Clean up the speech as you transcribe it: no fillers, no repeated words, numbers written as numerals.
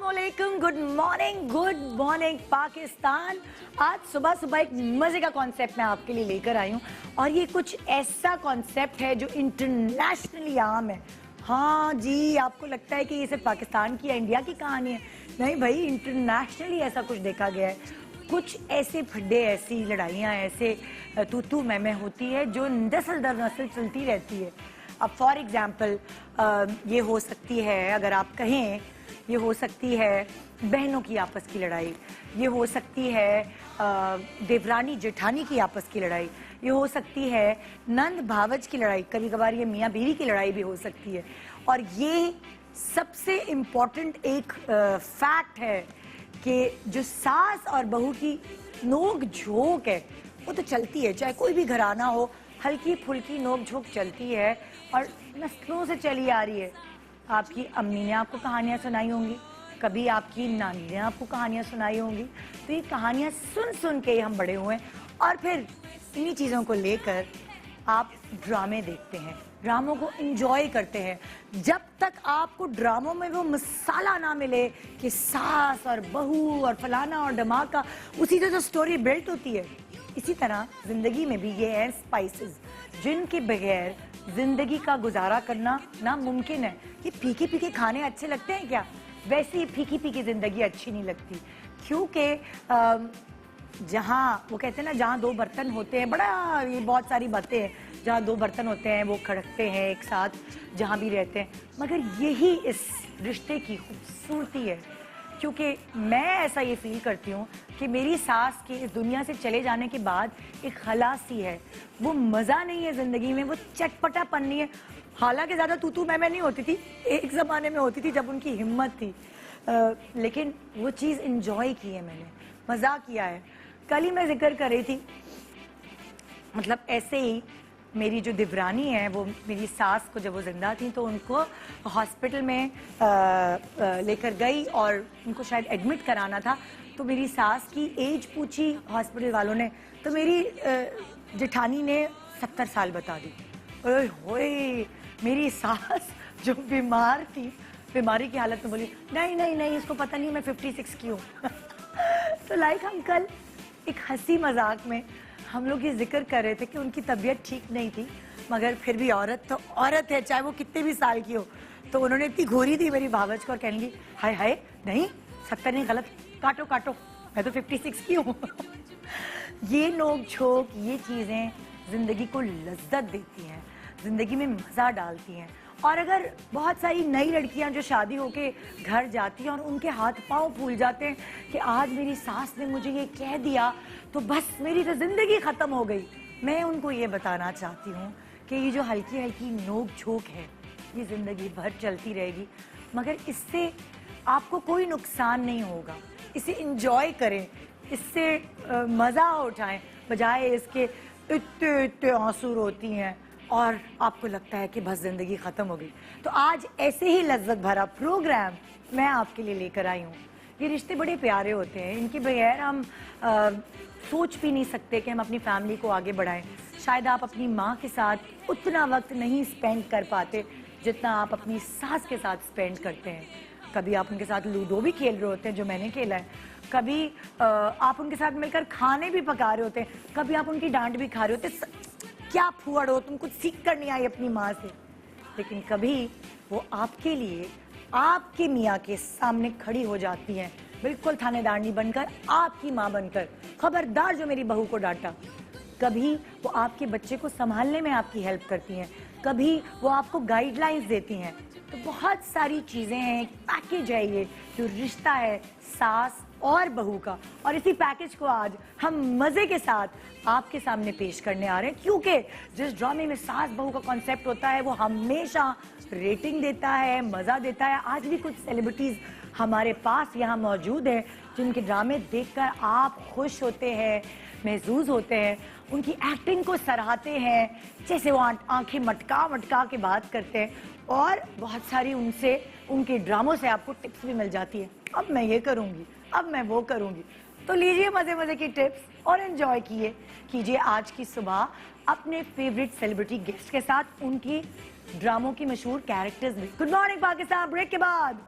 अस्सलामुअलैकुम, good morning Pakistan. आज सुबह सुबह एक मजे का कॉन्सेप्ट मैं आपके लिए लेकर आई हूँ और ये कुछ ऐसा कॉन्सेप्ट है जो इंटरनेशनली आम है। हाँ जी, आपको लगता है कि ये सिर्फ पाकिस्तान की या इंडिया की कहानी है? नहीं भाई, इंटरनेशनली ऐसा कुछ देखा गया है। कुछ ऐसे फड्डे, ऐसी लड़ाइयाँ, ऐसे तू मैं होती है जो नस्ल दर नस्ल चलती रहती है। अब फॉर एग्जाम्पल ये हो सकती है, अगर आप कहें, ये हो सकती है बहनों की आपस की लड़ाई, ये हो सकती है देवरानी जेठानी की आपस की लड़ाई, ये हो सकती है नंद भावज की लड़ाई, कभी कभार ये मियाँ बीवी की लड़ाई भी हो सकती है। और ये सबसे इम्पोर्टेंट एक फैक्ट है कि जो सास और बहू की नोक झोंक है वो तो चलती है, चाहे कोई भी घराना हो, हल्की फुल्की नोक झोंक चलती है और नस्लों से चली आ रही है। आपकी अम्मी ने आपको कहानियाँ सुनाई होंगी, कभी आपकी नानी ने आपको कहानियाँ सुनाई होंगी, तो ये कहानियाँ सुन सुन के हम बड़े हुए और फिर इन्हीं चीज़ों को लेकर आप ड्रामे देखते हैं, ड्रामों को एंजॉय करते हैं। जब तक आपको ड्रामों में वो मसाला ना मिले कि सास और बहू और फलाना और धमाका, उसी से जो स्टोरी बिल्ट होती है, इसी तरह जिंदगी में भी ये हैं स्पाइसेस जिनके बगैर जिंदगी का गुजारा करना नामुमकिन है। ये फीके फीके खाने अच्छे लगते हैं क्या? वैसे ही फीकी फीकी जिंदगी अच्छी नहीं लगती, क्योंकि जहाँ वो कहते हैं ना, जहाँ दो बर्तन होते हैं, बड़ा ये बहुत सारी बातें हैं, जहाँ दो बर्तन होते हैं वो खड़कते हैं एक साथ, जहाँ भी रहते हैं, मगर यही इस रिश्ते की खूबसूरती है। क्योंकि मैं ऐसा ये फील करती हूँ कि मेरी सास के इस दुनिया से चले जाने के बाद एक खलासी है, वो मज़ा नहीं है ज़िंदगी में, वो चटपटापन नहीं है। हालांकि ज़्यादा तू मैं नहीं होती थी, एक ज़माने में होती थी जब उनकी हिम्मत थी, लेकिन वो चीज़ इंजॉय की है मैंने, मज़ा किया है। कल ही मैं जिक्र कर रही थी, मतलब ऐसे ही मेरी जो दिवरानी है, वो मेरी सास को जब वो जिंदा थी तो उनको हॉस्पिटल में लेकर गई और उनको शायद एडमिट कराना था, तो मेरी सास की एज पूछी हॉस्पिटल वालों ने, तो मेरी जेठानी ने 70 साल बता दी। ओए होए, मेरी सास जो बीमार थी, बीमारी की हालत में बोली नहीं इसको पता नहीं मैं 56 की हूँ। तो लाइक हम कल एक हंसी मजाक में हम लोग ये जिक्र कर रहे थे कि उनकी तबीयत ठीक नहीं थी, मगर फिर भी औरत तो औरत है, चाहे वो कितने भी साल की हो। तो उन्होंने इतनी घोरी दी मेरी भावज को और कहने लगी, हाय हाय नहीं 70 नहीं, गलत, काटो काटो, मैं तो 56 की हूँ। ये नोक झोंक, ये चीज़ें ज़िंदगी को लज्जत देती हैं, ज़िंदगी में मज़ा डालती हैं। और अगर बहुत सारी नई लड़कियां जो शादी होके घर जाती हैं और उनके हाथ पांव फूल जाते हैं कि आज मेरी सास ने मुझे ये कह दिया तो बस मेरी तो ज़िंदगी ख़त्म हो गई, मैं उनको ये बताना चाहती हूँ कि ये जो हल्की हल्की नोक झोंक है ये ज़िंदगी भर चलती रहेगी, मगर इससे आपको कोई नुकसान नहीं होगा। इसे इंजॉय करें, इससे मज़ा उठाएं, बजाय इसके इतने आंसू रोती हैं और आपको लगता है कि बस ज़िंदगी ख़त्म हो गई। तो आज ऐसे ही लज्जत भरा प्रोग्राम मैं आपके लिए लेकर आई हूँ। ये रिश्ते बड़े प्यारे होते हैं, इनके बगैर हम सोच भी नहीं सकते कि हम अपनी फैमिली को आगे बढ़ाएं। शायद आप अपनी माँ के साथ उतना वक्त नहीं स्पेंड कर पाते जितना आप अपनी सास के साथ स्पेंड करते हैं। कभी आप उनके साथ लूडो भी खेल रहे होते हैं, जो मैंने खेला है, कभी आप उनके साथ मिलकर खाने भी पका रहे होते हैं, कभी आप उनकी डांट भी खा रहे होते हैं, क्या फूहड़ हो तुम, कुछ सीख कर नहीं आई अपनी माँ से। लेकिन कभी वो आपके लिए आपके मियाँ के सामने खड़ी हो जाती हैं, बिल्कुल थानेदारनी बनकर, आपकी माँ बनकर, खबरदार जो मेरी बहू को डांटा। कभी वो आपके बच्चे को संभालने में आपकी हेल्प करती हैं, कभी वो आपको गाइडलाइंस देती हैं। तो बहुत सारी चीज़ें हैं, पैकेज है ये जो रिश्ता है सास और बहू का, और इसी पैकेज को आज हम मज़े के साथ आपके सामने पेश करने आ रहे हैं। क्योंकि जिस ड्रामे में सास बहू का कॉन्सेप्ट होता है वो हमेशा रेटिंग देता है, मज़ा देता है। आज भी कुछ सेलिब्रिटीज़ हमारे पास यहाँ मौजूद हैं जिनके ड्रामे देखकर आप खुश होते हैं, महसूस होते हैं, उनकी एक्टिंग को सराहते हैं, जैसे वो आंखें मटका मटका के बात करते हैं, और बहुत सारी उनसे, उनके ड्रामों से आपको टिप्स भी मिल जाती है। अब मैं ये करूँगी, अब मैं वो करूँगी। तो लीजिए मज़े मज़े की टिप्स और एंजॉय कीजिए आज की सुबह अपने फेवरेट सेलिब्रिटी गेस्ट के साथ, उनकी ड्रामों की मशहूर कैरेक्टर्स में। गुड मॉर्निंग पाकिस्तान, ब्रेक के बाद